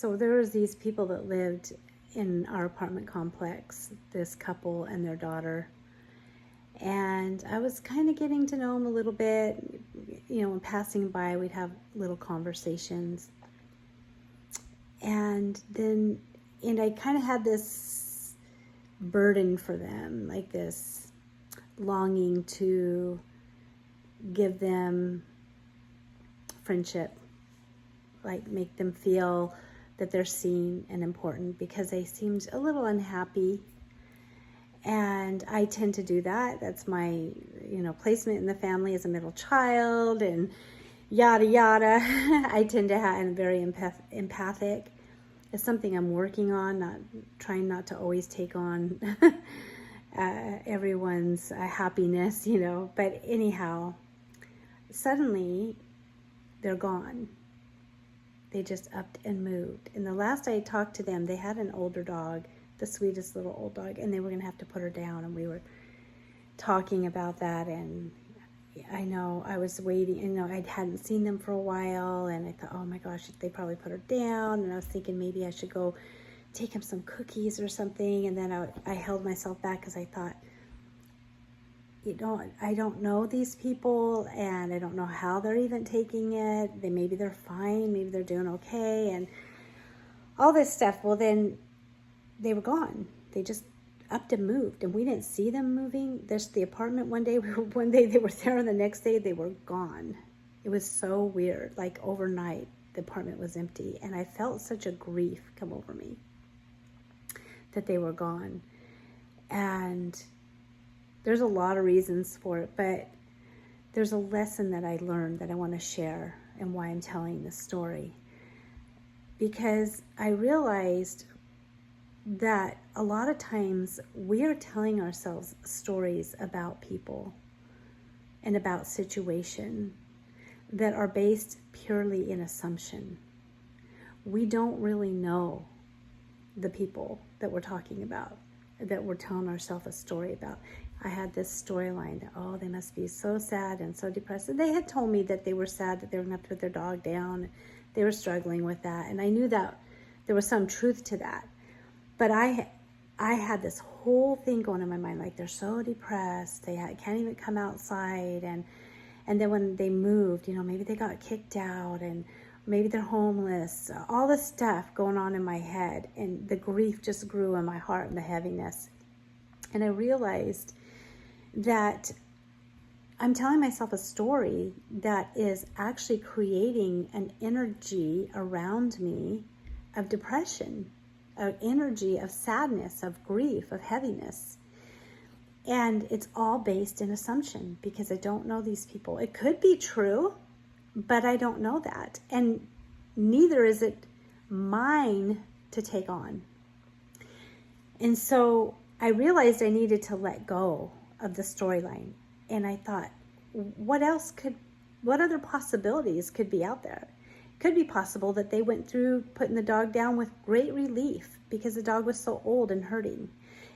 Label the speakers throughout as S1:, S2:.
S1: So there was these people that lived in our apartment complex, this couple and their daughter. And I was kind of getting to know them a little bit. When passing by, we'd have little conversations. And I kind of had this burden for them, like this longing to give them friendship, like make them feel that they're seen and important, because they seemed a little unhappy. And I tend to do that. That's my, placement in the family as a middle child and yada, yada. I tend to have, and very empathic. It's something I'm working on, trying not to always take on everyone's happiness, But anyhow, suddenly they're gone. They just upped and moved. And the last I talked to them, they had an older dog, the sweetest little old dog, and they were going to have to put her down. And we were talking about that. And I know I was waiting, I hadn't seen them for a while. And I thought, oh my gosh, they probably put her down. And I was thinking maybe I should go take him some cookies or something. And then I held myself back because I thought, I don't know these people, and I don't know how they're even taking it. Maybe they're fine, maybe they're doing okay, and all this stuff. Well, then they were gone. They just upped and moved, and we didn't see them moving. There's the apartment one day they were there, and the next day they were gone. It was so weird. Like overnight, the apartment was empty, and I felt such a grief come over me that they were gone. And there's a lot of reasons for it, but there's a lesson that I learned that I want to share, and why I'm telling this story. Because I realized that a lot of times we are telling ourselves stories about people and about situation that are based purely in assumption. We don't really know the people that we're talking about, that we're telling ourselves a story about. I had this storyline that, they must be so sad and so depressed. And they had told me that they were sad that they were going to have to put their dog down. They were struggling with that. And I knew that there was some truth to that. But I had this whole thing going in my mind, like they're so depressed. They can't even come outside. And then when they moved, maybe they got kicked out, and maybe they're homeless. All this stuff going on in my head. And the grief just grew in my heart, and the heaviness. And I realized that I'm telling myself a story that is actually creating an energy around me of depression, an energy of sadness, of grief, of heaviness. And it's all based in assumption, because I don't know these people. It could be true, but I don't know that. And neither is it mine to take on. And so I realized I needed to let go of the storyline. And I thought, what other possibilities could be out there? It could be possible that they went through putting the dog down with great relief because the dog was so old and hurting.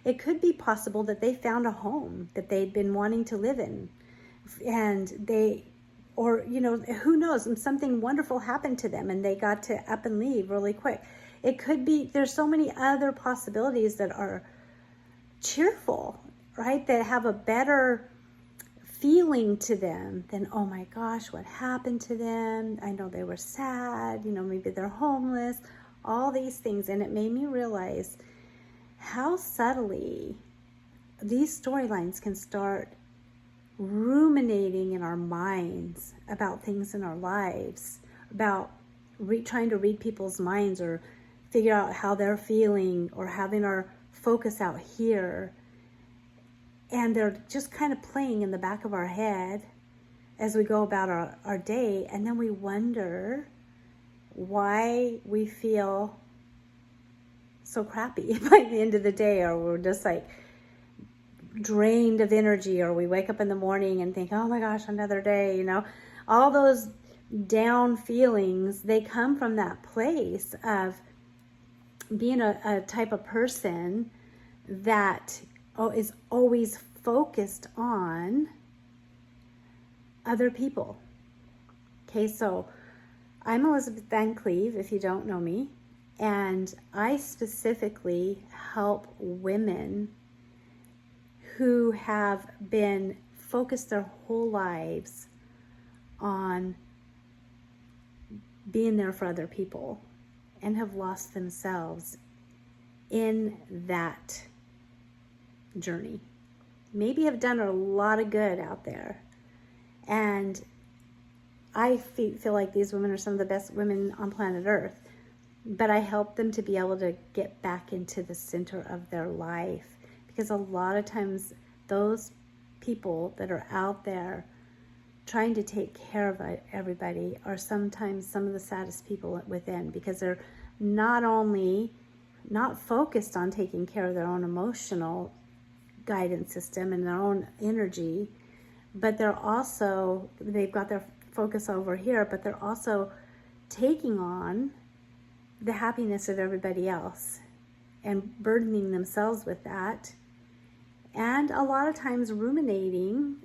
S1: It could be possible that they found a home that they'd been wanting to live in. And who knows, something wonderful happened to them and they got to up and leave really quick. It could be, there's so many other possibilities that are cheerful, right? That have a better feeling to them than, oh my gosh, what happened to them? I know they were sad, maybe they're homeless, all these things. And it made me realize how subtly these storylines can start ruminating in our minds about things in our lives, about trying to read people's minds or figure out how they're feeling, or having our focus out here. And they're just kind of playing in the back of our head as we go about our day. And then we wonder why we feel so crappy by the end of the day, or we're just like drained of energy, or we wake up in the morning and think, oh my gosh, another day, all those down feelings, they come from that place of being a type of person that is always focused on other people. Okay, so I'm Elizabeth Van Cleve, if you don't know me, And I specifically help women who have been focused their whole lives on being there for other people and have lost themselves in that journey. Maybe have done a lot of good out there. And I feel like these women are some of the best women on planet Earth. But I help them to be able to get back into the center of their life. Because a lot of times those people that are out there trying to take care of everybody are sometimes some of the saddest people within, because they're not only not focused on taking care of their own emotional guidance system and their own energy, but they've got their focus over here, but they're also taking on the happiness of everybody else and burdening themselves with that. And a lot of times ruminating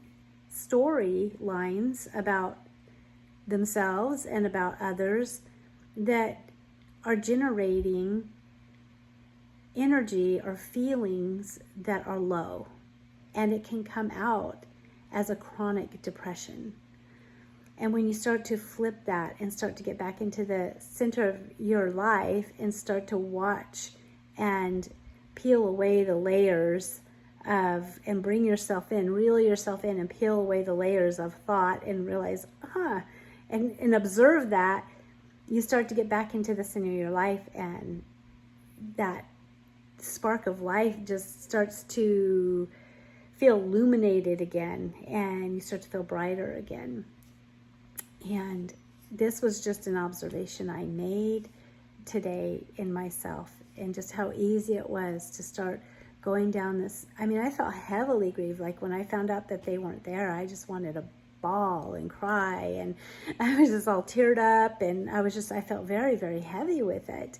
S1: storylines about themselves and about others that are generating energy or feelings that are low. And it can come out as a chronic depression. And when you start to flip that and start to get back into the center of your life and start to watch and peel away the layers and bring yourself in, reel yourself in and peel away the layers of thought and realize, and observe that, you start to get back into the center of your life, and that spark of life just starts to feel illuminated again, and you start to feel brighter again. And this was just an observation I made today in myself, and just how easy it was to start going down this. I mean, I felt heavily grieved. Like when I found out that they weren't there, I just wanted to bawl and cry, and I was just all teared up, and I felt very, very heavy with it.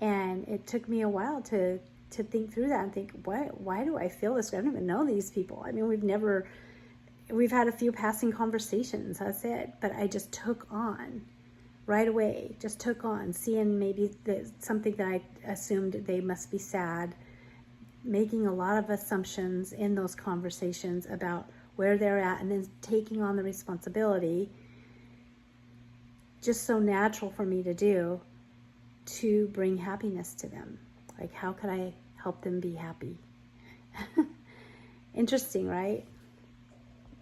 S1: And it took me a while to think through that and think, why do I feel this? I don't even know these people. I mean, we've had a few passing conversations, that's it. But I just took on right away, seeing maybe something that I assumed they must be sad, making a lot of assumptions in those conversations about where they're at, and then taking on the responsibility, just so natural for me to do, to bring happiness to them. Like, how could I help them be happy? Interesting, right?